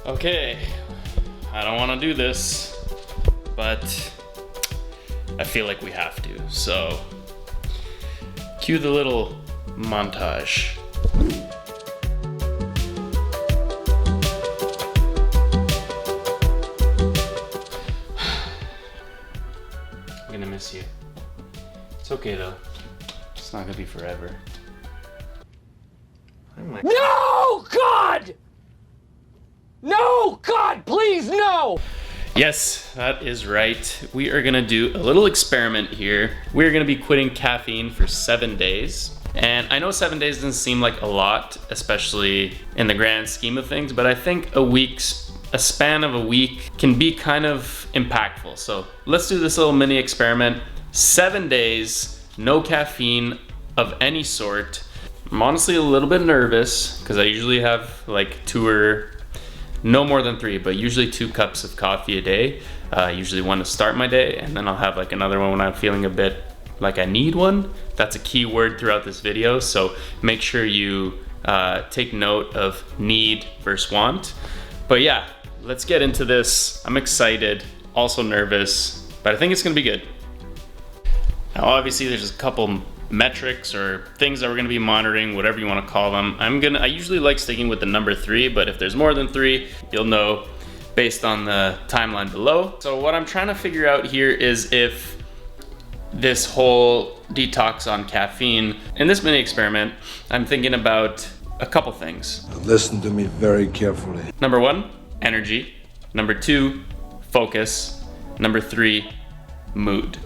Okay, I don't want to do this, but I feel like we have to. So, cue the little montage. I'm gonna miss you. It's okay though. It's not gonna be forever. No, God! No, God, please, no! Yes, that is right. We are gonna do a little experiment here. We're gonna be quitting caffeine for 7 days. And I know 7 days doesn't seem like a lot, especially in the grand scheme of things, but I think a span of a week can be kind of impactful. So let's do this little mini experiment. 7 days, no caffeine of any sort. I'm honestly a little bit nervous because I usually have like no more than 3, but usually 2 cups of coffee a day. Usually one to start my day, and then I'll have like another one when I'm feeling a bit like I need one. That's a key word throughout this video, so make sure you take note of need versus want. But yeah, let's get into this. I'm excited, also nervous, but I think it's gonna be good. Now obviously there's a couple metrics or things that we're gonna be monitoring, whatever you wanna call them. I usually like sticking with the number 3, but if there's more than 3, you'll know based on the timeline below. So what I'm trying to figure out here is if this whole detox on caffeine, in this mini experiment, I'm thinking about a couple things. Listen to me very carefully. Number 1, energy. Number 2, focus. Number 3, mood.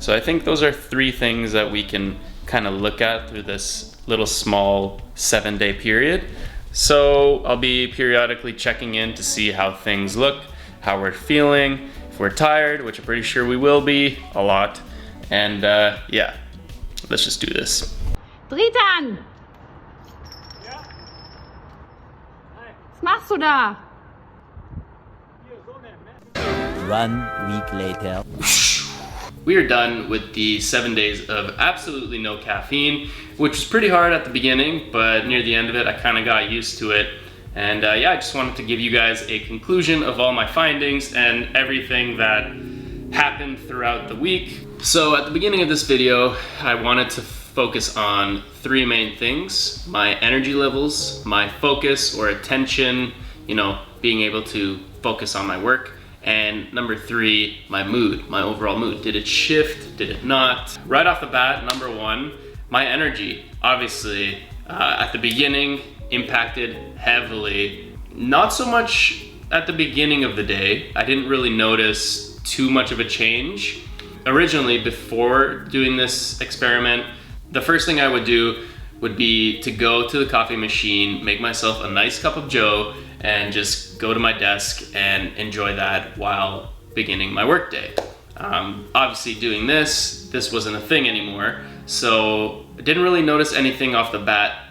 So I think those are 3 things that we can kind of look at through this little small 7-day period. So I'll be periodically checking in to see how things look, how we're feeling, if we're tired, which I'm pretty sure we will be a lot. And yeah, let's just do this. Dritan! Ja? Hi. Was machst du da? Hier, so ne? 1 week later. We are done with the 7 days of absolutely no caffeine, which was pretty hard at the beginning, but near the end of it, I kind of got used to it. And yeah, I just wanted to give you guys a conclusion of all my findings and everything that happened throughout the week. So at the beginning of this video, I wanted to focus on 3 main things: my energy levels, my focus or attention, being able to focus on my work, and number 3, my mood, my overall mood. Did it shift? Did it not? Right off the bat, number 1, my energy. Obviously, at the beginning, impacted heavily. Not so much at the beginning of the day. I didn't really notice too much of a change. Originally, before doing this experiment, the first thing I would do would be to go to the coffee machine, make myself a nice cup of joe, and just go to my desk and enjoy that while beginning my workday. Obviously doing this wasn't a thing anymore, so I didn't really notice anything off the bat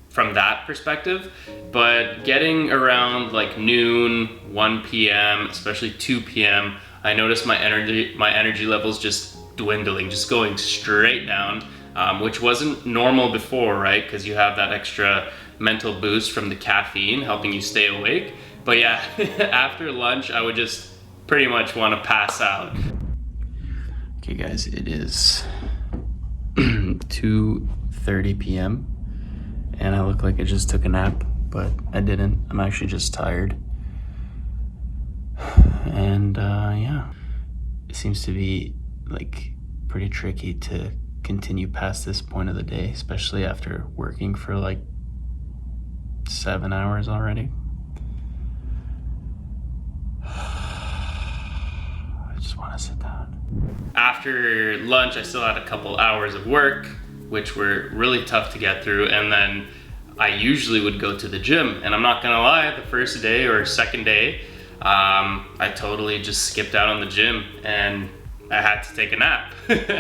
from that perspective, but getting around like noon, 1 p.m., especially 2 p.m., I noticed my energy levels just dwindling, just going straight down, which wasn't normal before, right? Because you have that extra mental boost from the caffeine helping you stay awake. But yeah, after lunch, I would just pretty much want to pass out. Okay guys, it is 2:30 p.m. and I look like I just took a nap, but I didn't. I'm actually just tired. And yeah, it seems to be like pretty tricky to continue past this point of the day, especially after working for like 7 hours already. I just want to sit down. After lunch, I still had a couple hours of work, which were really tough to get through, and then I usually would go to the gym, and I'm not gonna lie, the first day or second day, I totally just skipped out on the gym and I had to take a nap,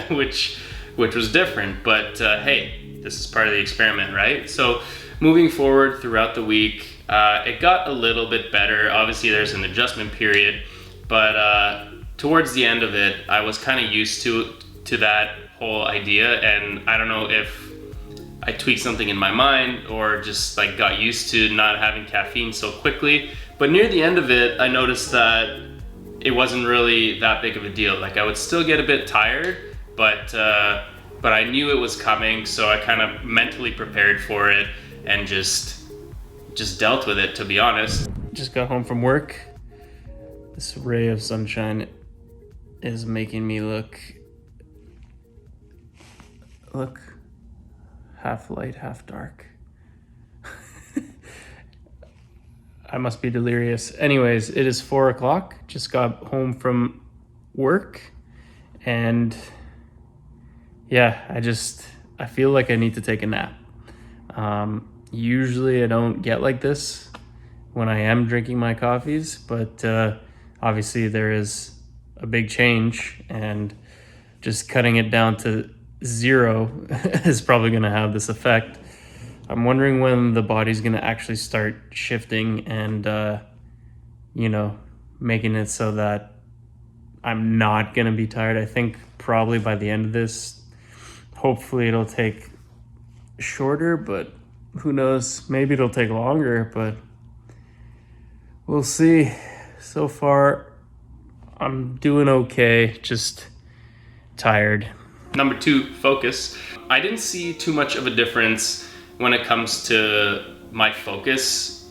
which was different, but hey, this is part of the experiment, right? So moving forward throughout the week, it got a little bit better. Obviously there's an adjustment period, but towards the end of it, I was kind of used to that whole idea, and I don't know if I tweaked something in my mind or just like got used to not having caffeine so quickly. But near the end of it, I noticed that it wasn't really that big of a deal. Like I would still get a bit tired, but I knew it was coming, so I kind of mentally prepared for it and just dealt with it, to be honest. Just got home from work. This ray of sunshine is making me look half light, half dark. I must be delirious. Anyways, it is 4 o'clock. Just got home from work and yeah, I feel like I need to take a nap. Usually I don't get like this when I am drinking my coffees, but obviously there is a big change, and just cutting it down to 0 is probably gonna have this effect. I'm wondering when the body's gonna actually start shifting and, you know, making it so that I'm not gonna be tired. I think probably by the end of this, hopefully it'll take shorter, but who knows? Maybe it'll take longer, but we'll see. So far, I'm doing okay, just tired. Number 2, focus. I didn't see too much of a difference when it comes to my focus,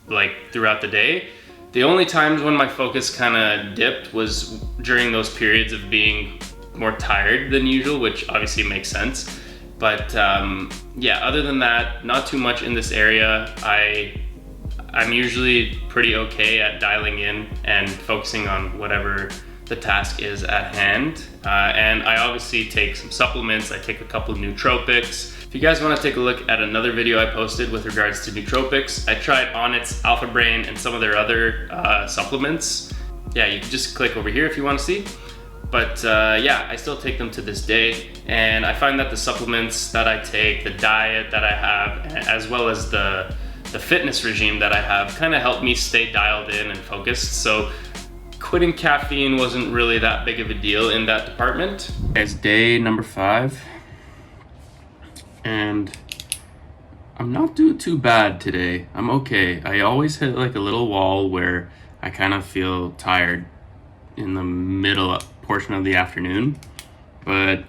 like throughout the day. The only times when my focus kind of dipped was during those periods of being more tired than usual, which obviously makes sense. But yeah, other than that, not too much in this area. I'm usually pretty okay at dialing in and focusing on whatever the task is at hand. And I obviously take some supplements. I take a couple of nootropics. If you guys want to take a look at another video I posted with regards to nootropics, I tried Onnit's Alpha Brain and some of their other supplements. Yeah, you can just click over here if you want to see. But yeah, I still take them to this day, and I find that the supplements that I take, the diet that I have, as well as the fitness regime that I have kind of help me stay dialed in and focused. So quitting caffeine wasn't really that big of a deal in that department. It's day number 5, and I'm not doing too bad today. I'm okay. I always hit like a little wall where I kind of feel tired in the middle portion of the afternoon, but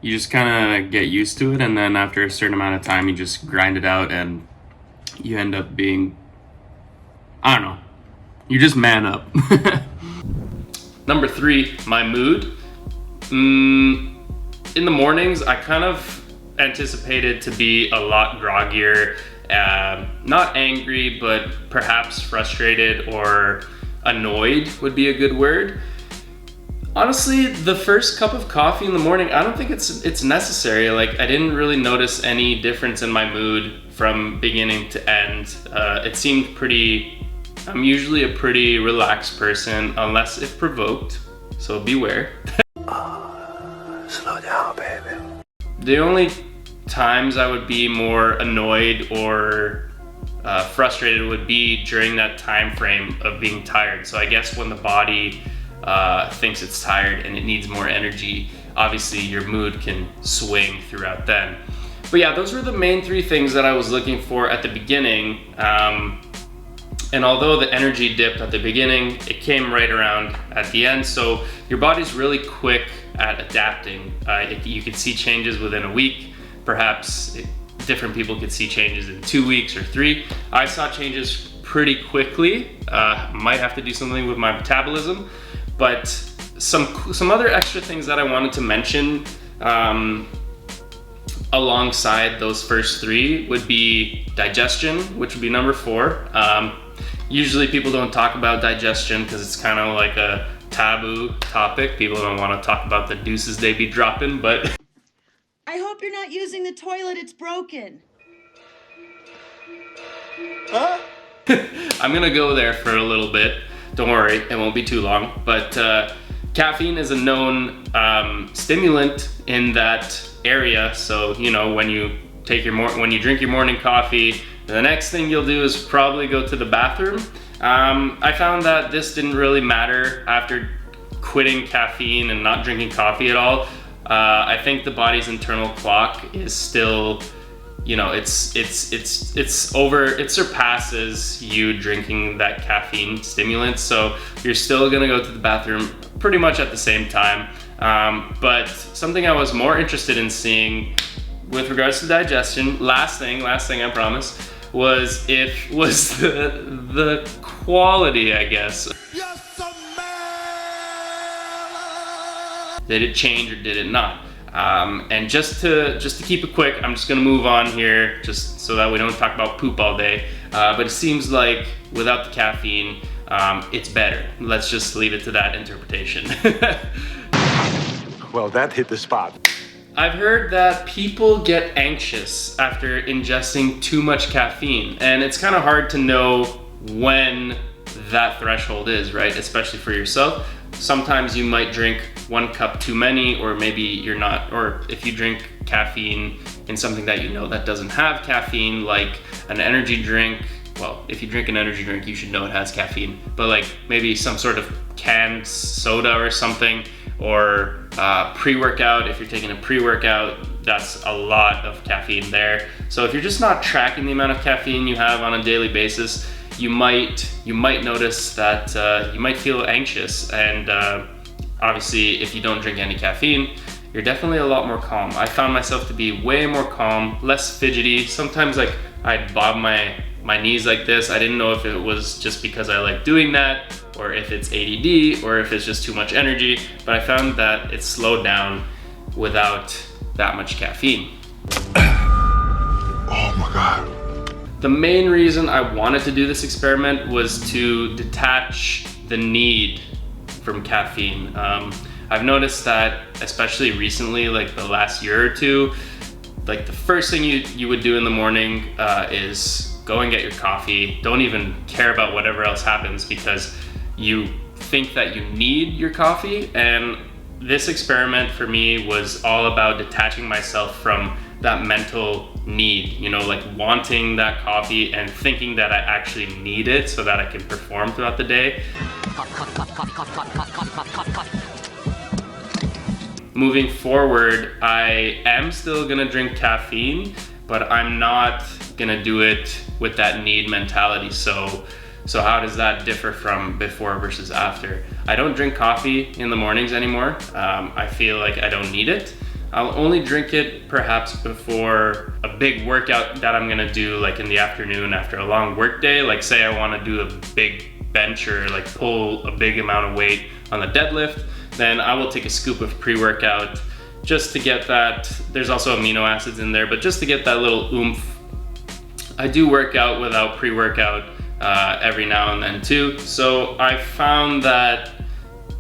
you just kind of get used to it, and then after a certain amount of time you just grind it out and you end up being, I don't know, you just man up. Number 3, my mood. In the mornings I kind of anticipated to be a lot groggier, not angry, but perhaps frustrated or annoyed would be a good word. Honestly, the first cup of coffee in the morning, I don't think it's necessary. Like, I didn't really notice any difference in my mood from beginning to end. It seemed I'm usually a pretty relaxed person, unless if provoked, so beware. Slow down, baby. The only times I would be more annoyed or frustrated would be during that time frame of being tired. So I guess when the body thinks it's tired and it needs more energy, obviously your mood can swing throughout then. But yeah, those were the main 3 things that I was looking for at the beginning. And although the energy dipped at the beginning, it came right around at the end. So your body's really quick at adapting. You could see changes within a week. Perhaps different people could see changes in 2 weeks or 3. I saw changes pretty quickly. Might have to do something with my metabolism. But some other extra things that I wanted to mention alongside those first 3 would be digestion, which would be number 4. Usually people don't talk about digestion because it's kind of like a taboo topic. People don't want to talk about the deuces they be dropping, but I hope you're not using the toilet, it's broken. Huh? I'm gonna go there for a little bit. Don't worry, it won't be too long. But caffeine is a known stimulant in that area. So you know, when you drink your morning coffee, the next thing you'll do is probably go to the bathroom. I found that this didn't really matter after quitting caffeine and not drinking coffee at all. I think the body's internal clock is still, you know, it surpasses you drinking that caffeine stimulant. So you're still gonna go to the bathroom pretty much at the same time. But something I was more interested in seeing with regards to digestion, last thing I promise, was the quality, I guess. Did it change or did it not? And just to keep it quick, I'm just gonna move on here, just so that we don't talk about poop all day. But it seems like without the caffeine, it's better. Let's just leave it to that interpretation. Well, that hit the spot. I've heard that people get anxious after ingesting too much caffeine, and it's kind of hard to know when that threshold is, right? Especially for yourself. Sometimes you might drink 1 cup too many, or maybe you're not, or if you drink caffeine in something that you know that doesn't have caffeine, like an energy drink. Well, if you drink an energy drink, you should know it has caffeine, but like maybe some sort of canned soda or something, or pre-workout. If you're taking a pre-workout, that's a lot of caffeine there. So if you're just not tracking the amount of caffeine you have on a daily basis, you might notice that you might feel anxious. And obviously, if you don't drink any caffeine, you're definitely a lot more calm. I found myself to be way more calm, less fidgety. Sometimes like I'd bob my knees like this. I didn't know if it was just because I like doing that, or if it's ADD, or if it's just too much energy, but I found that it slowed down without that much caffeine. Oh my God. The main reason I wanted to do this experiment was to detach the need from caffeine. I've noticed that, especially recently, like the last year or two, like the first thing you would do in the morning is go and get your coffee. Don't even care about whatever else happens, because you think that you need your coffee. And this experiment for me was all about detaching myself from that mental need, you know, like wanting that coffee and thinking that I actually need it so that I can perform throughout the day. Moving forward, I am still gonna drink caffeine, but I'm not gonna do it with that need mentality. So how does that differ from before versus after? I don't drink coffee in the mornings anymore. I feel like I don't need it. I'll only drink it perhaps before a big workout that I'm gonna do, like in the afternoon after a long work day. Like say I wanna do a big bench or like pull a big amount of weight on the deadlift, then I will take a scoop of pre-workout just to get that. There's also amino acids in there, but just to get that little oomph. I do work out without pre-workout every now and then too. So I found that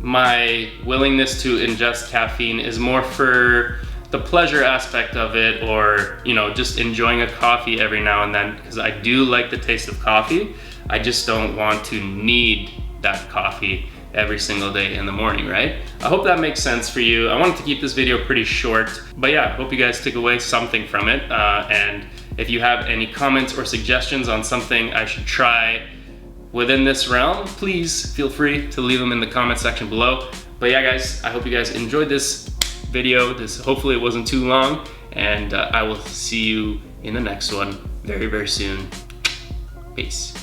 my willingness to ingest caffeine is more for the pleasure aspect of it, or, you know, just enjoying a coffee every now and then, because I do like the taste of coffee. I just don't want to need that coffee every single day in the morning, right? I hope that makes sense for you. I wanted to keep this video pretty short, but yeah, I hope you guys took away something from it. And if you have any comments or suggestions on something I should try within this realm, please feel free to leave them in the comment section below. But yeah, guys, I hope you guys enjoyed this video. Hopefully it wasn't too long, and I will see you in the next one very, very soon. Peace.